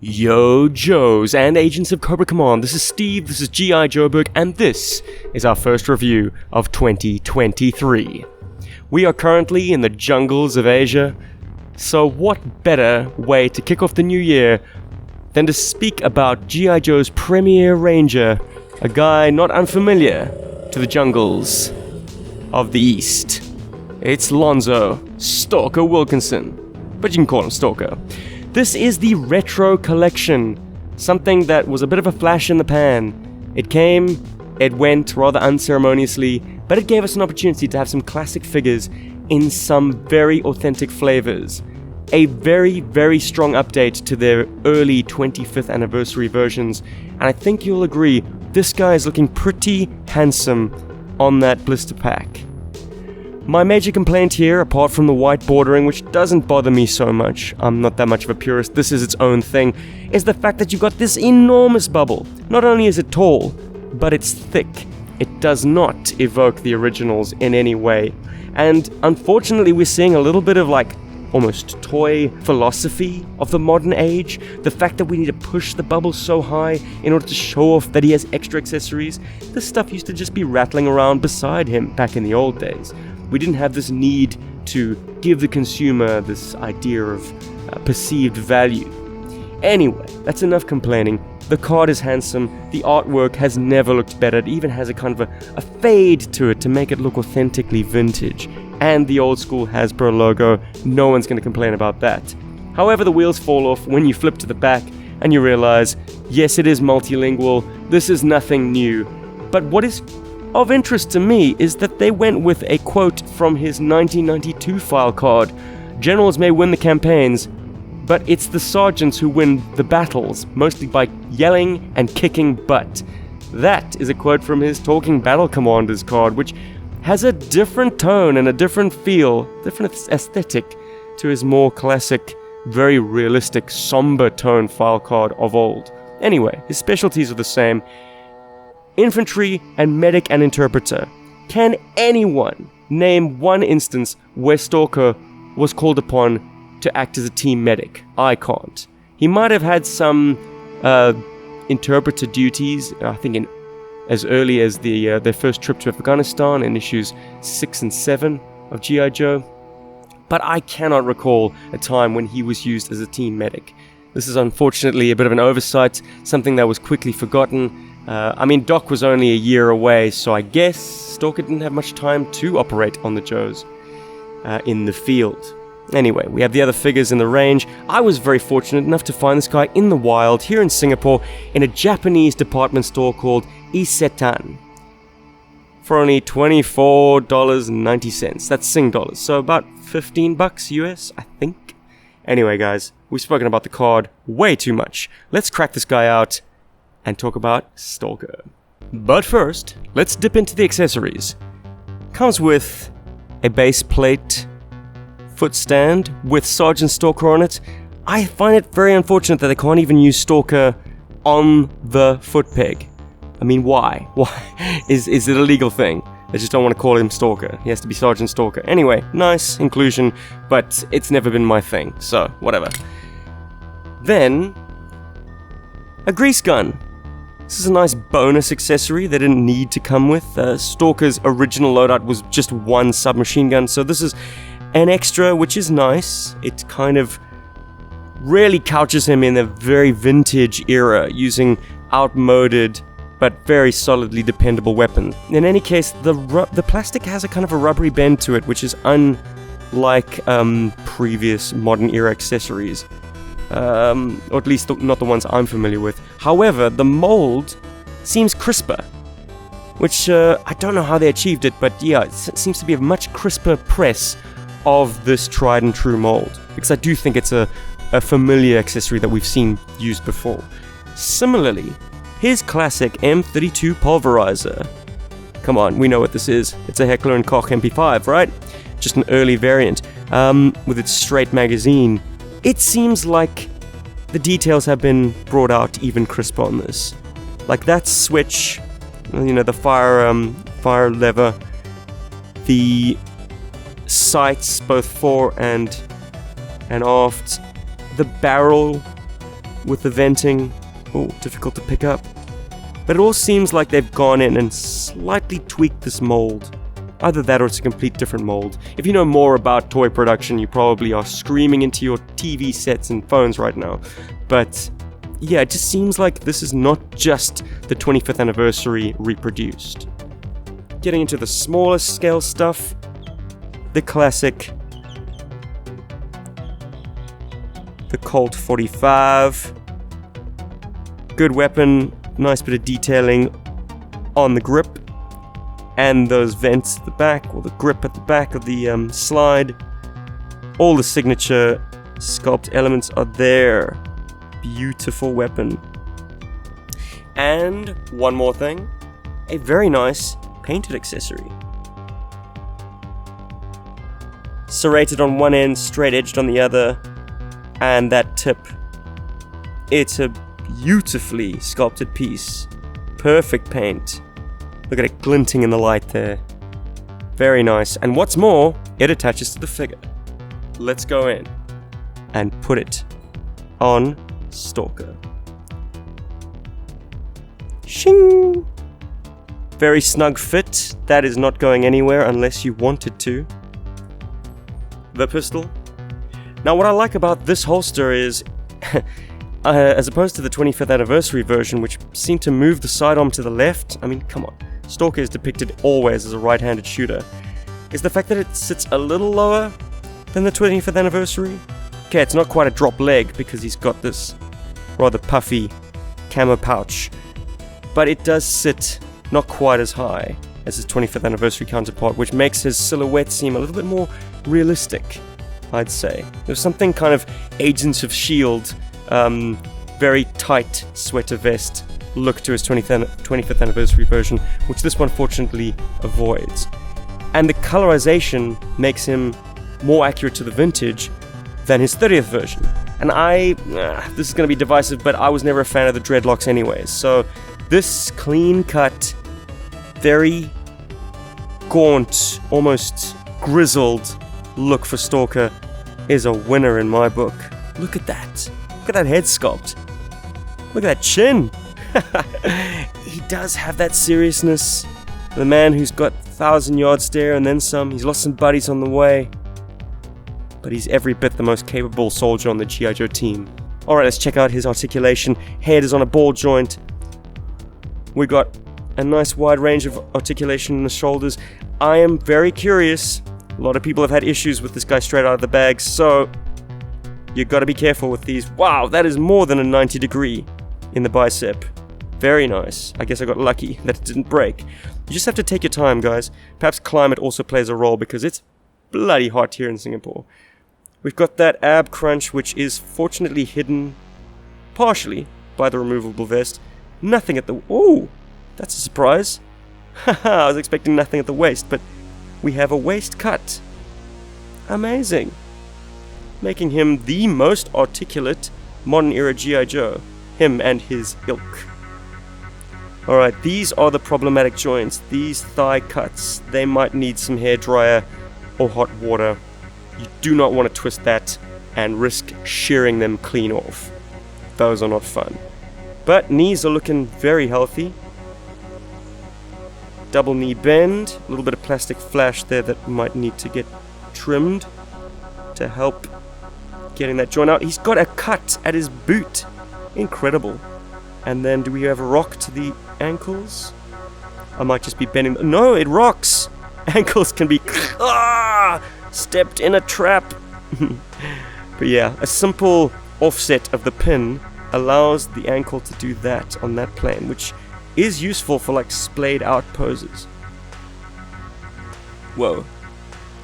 Yo Joes and Agents of Cobra Command, this is Steve, this is GI Joburg, and this is our first review of 2023. We are currently in the jungles of Asia, so what better way to kick off the new year than to speak about G.I. Joe's premier ranger, a guy not unfamiliar to the jungles of the East. It's Lonzo, Stalker Wilkinson, but you can call him Stalker. This is the Retro Collection, something that was a bit of a flash in the pan. It came, it went rather unceremoniously, but it gave us an opportunity to have some classic figures in some very authentic flavors. A very, very strong update to their early 25th anniversary versions, and I think you'll agree, this guy is looking pretty handsome on that blister pack. My major complaint here, apart from the white bordering, which doesn't bother me so much, I'm not that much of a purist, this is its own thing, is the fact that you've got this enormous bubble. Not only is it tall, but it's thick. It does not evoke the originals in any way. And unfortunately, we're seeing a little bit of almost toy philosophy of the modern age. The fact that we need to push the bubble so high in order to show off that he has extra accessories. This stuff used to just be rattling around beside him back in the old days. We didn't have this need to give the consumer this idea of perceived value. Anyway, that's enough complaining. The card is handsome, the artwork has never looked better, it even has a kind of a fade to it to make it look authentically vintage. And the old school Hasbro logo, no one's going to complain about that. However, the wheels fall off when you flip to the back and you realize, yes, it is multilingual, this is nothing new. But what is of interest to me is that they went with a quote from his 1992 file card. Generals may win the campaigns, but it's the sergeants who win the battles, mostly by yelling and kicking butt. That is a quote from his Talking Battle Commanders card, which has a different tone and a different feel, different aesthetic to his more classic, very realistic, somber tone file card of old. Anyway, his specialties are the same. Infantry and medic and interpreter. Can anyone name one instance where Stalker was called upon to act as a team medic? I can't. He might have had some interpreter duties, I think as early as their first trip to Afghanistan in issues 6 and 7 of G.I. Joe, but I cannot recall a time when he was used as a team medic. This is unfortunately a bit of an oversight, something that was quickly forgotten. Doc was only a year away, so I guess Stalker didn't have much time to operate on the Joes in the field. Anyway, we have the other figures in the range. I was very fortunate enough to find this guy in the wild here in Singapore in a Japanese department store called Isetan for only $24.90. That's Sing dollars, so about $15 US, I think. Anyway, guys, we've spoken about the card way too much. Let's crack this guy out and talk about Stalker. But first, let's dip into the accessories. Comes with a base plate, foot stand with Sergeant Stalker on it. I find it very unfortunate that they can't even use Stalker on the foot peg. I mean, why? Why? Is it a legal thing? They just don't want to call him Stalker. He has to be Sergeant Stalker. Anyway, nice inclusion, but it's never been my thing, so whatever. Then, a grease gun. This is a nice bonus accessory they didn't need to come with. Stalker's original loadout was just one submachine gun, so this is an extra, which is nice. It kind of really couches him in a very vintage era, using outmoded but very solidly dependable weapons. In any case, the plastic has a kind of a rubbery bend to it, which is unlike previous modern era accessories. Or at least not the ones I'm familiar with. However, the mold seems crisper, which I don't know how they achieved it, but yeah, it seems to be a much crisper press of this tried and true mold, because I do think it's a familiar accessory that we've seen used before. Similarly, his classic M32 pulverizer. Come on, we know what this is. It's a Heckler & Koch MP5, right? Just an early variant, with its straight magazine. It seems like the details have been brought out even crisper on this. Like that switch, the fire lever, the sights both fore and aft, the barrel with the venting. Oh, difficult to pick up. But it all seems like they've gone in and slightly tweaked this mold. Either that or it's a complete different mold. If you know more about toy production, you probably are screaming into your TV sets and phones right now. But yeah, it just seems like this is not just the 25th anniversary reproduced. Getting into the smaller scale stuff, the classic, the Colt 45. Good weapon, nice bit of detailing on the grip. And those vents at the back, or the grip at the back of the slide. All the signature sculpt elements are there. Beautiful weapon. And one more thing, a very nice painted accessory. Serrated on one end, straight edged on the other, and that tip. It's a beautifully sculpted piece. Perfect paint. Look at it glinting in the light there. Very nice. And what's more, it attaches to the figure. Let's go in and put it on Stalker. Shing! Very snug fit. That is not going anywhere unless you want it to. The pistol. Now what I like about this holster is, as opposed to the 25th anniversary version, which seemed to move the sidearm to the left, I mean, come on. Stalker is depicted always as a right-handed shooter, is the fact that it sits a little lower than the 25th anniversary. Okay, it's not quite a drop leg because he's got this rather puffy camo pouch, but it does sit not quite as high as his 25th anniversary counterpart, which makes his silhouette seem a little bit more realistic, I'd say. There's something kind of Agents of S.H.I.E.L.D., very tight sweater vest look to his 25th anniversary version, which this one fortunately avoids. And the colorization makes him more accurate to the vintage than his 30th version. And this is going to be divisive, but I was never a fan of the dreadlocks anyways. So this clean cut, very gaunt, almost grizzled look for Stalker is a winner in my book. Look at that. Look at that head sculpt. Look at that chin. He does have that seriousness. The man who's got 1,000-yard stare and then some. He's lost some buddies on the way. But he's every bit the most capable soldier on the GI Joe team. Alright, let's check out his articulation. Head is on a ball joint. We got a nice wide range of articulation in the shoulders. I am very curious. A lot of people have had issues with this guy straight out of the bag, so you gotta be careful with these. Wow, that is more than a 90 degree in the bicep. Very nice. I guess I got lucky that it didn't break. You just have to take your time, guys. Perhaps climate also plays a role because it's bloody hot here in Singapore. We've got that ab crunch, which is fortunately hidden partially by the removable vest. Nothing at the... Oh, that's a surprise. Haha, I was expecting nothing at the waist, but we have a waist cut. Amazing. Making him the most articulate modern-era G.I. Joe. Him and his ilk. Alright, these are the problematic joints. These thigh cuts. They might need some hairdryer or hot water. You do not want to twist that and risk shearing them clean off. Those are not fun. But knees are looking very healthy. Double knee bend. A little bit of plastic flash there that might need to get trimmed to help getting that joint out. He's got a cut at his boot. Incredible. And then do we have a rock to the ankles? I might just be bending. No, it rocks. Ankles can be stepped in a trap. But yeah, a simple offset of the pin allows the ankle to do that on that plane, which is useful for like splayed out poses. Whoa.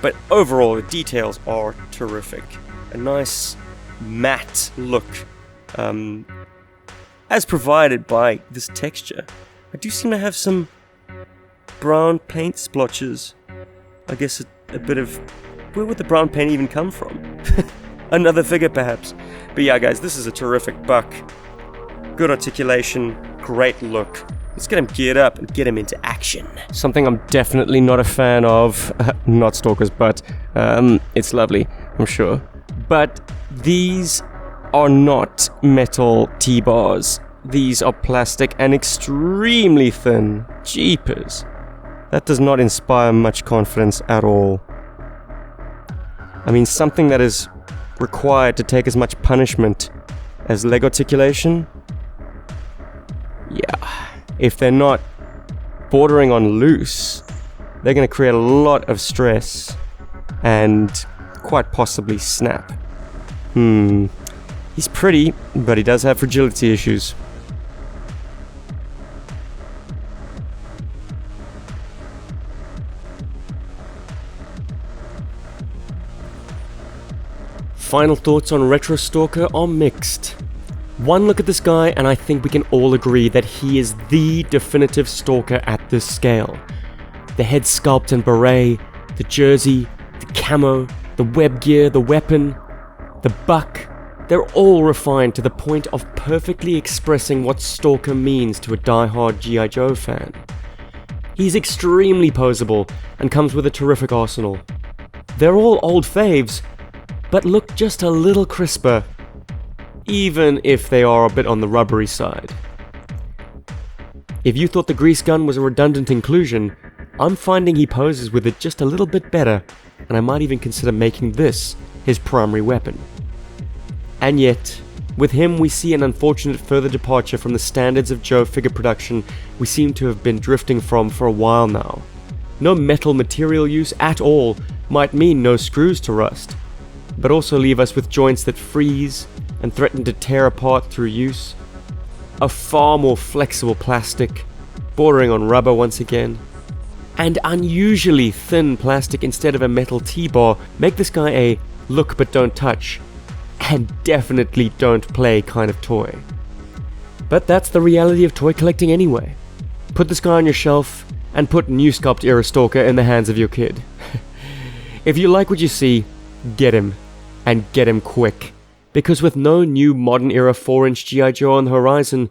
But overall, the details are terrific. A nice matte look. As provided by this texture. I do seem to have some brown paint splotches. I guess a bit of... Where would the brown paint even come from? Another figure, perhaps. But yeah, guys, this is a terrific buck. Good articulation, great look. Let's get him geared up and get him into action. Something I'm definitely not a fan of. Not Stalker's, but it's lovely, I'm sure. But these are not metal T-bars. These are plastic and extremely thin. Jeepers. That does not inspire much confidence at all. I mean, something that is required to take as much punishment as leg articulation? Yeah. If they're not bordering on loose, they're going to create a lot of stress and quite possibly snap. He's pretty, but he does have fragility issues. Final thoughts on Retro Stalker are mixed. One look at this guy and I think we can all agree that he is the definitive stalker at this scale. The head sculpt and beret, the jersey, the camo, the web gear, the weapon, the buck, they're all refined to the point of perfectly expressing what stalker means to a die-hard GI Joe fan. He's extremely posable and comes with a terrific arsenal. They're all old faves, but look just a little crisper, even if they are a bit on the rubbery side. If you thought the grease gun was a redundant inclusion, I'm finding he poses with it just a little bit better, and I might even consider making this his primary weapon. And yet, with him we see an unfortunate further departure from the standards of Joe figure production we seem to have been drifting from for a while now. No metal material use at all might mean no screws to rust, but also leave us with joints that freeze and threaten to tear apart through use. A far more flexible plastic, bordering on rubber once again, and unusually thin plastic instead of a metal T-bar make this guy a look but don't touch, and definitely don't play kind of toy. But that's the reality of toy collecting anyway. Put this guy on your shelf and put New Sculpt Era Stalker in the hands of your kid. If you like what you see, get him. And get him quick. Because with no new modern era 4-inch GI Joe on the horizon,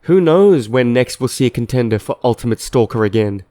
who knows when next we'll see a contender for Ultimate Stalker again.